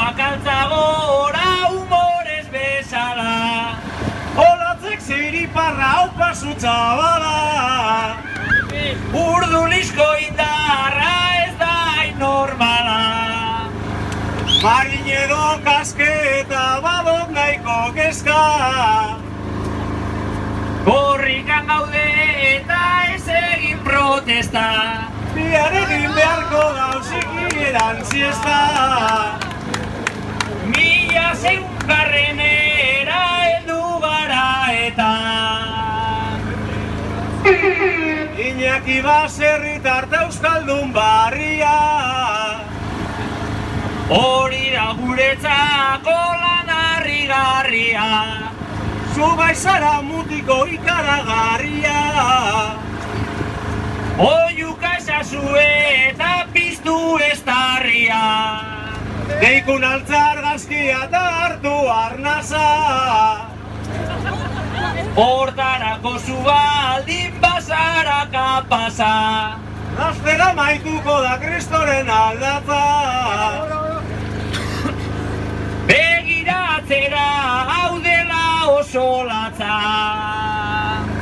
bakaltza gora humorez bezala. Olatzek ziriparra hau pasutza bada. Urdulizko indarra ez da normala. Marin edo kasketa badok nahiko kezka. Korrikan gaude eta ez egin protesta. Bihar egin beharko gauzik edan siesta. 1100 heldu gara eta Iñaki Baserritar eta Euskaldun barria. hori da guretzako lan harrigarria. Zu baizara mutiko ikaragarria. Oiuka esazue eta piztu estarria. Deikun altzar gazkia eta hartu arnaza. Hortarako zu baldin bazara kapasa. Lastera maituko da kristoren aldatza. Begiratzera hau dela oso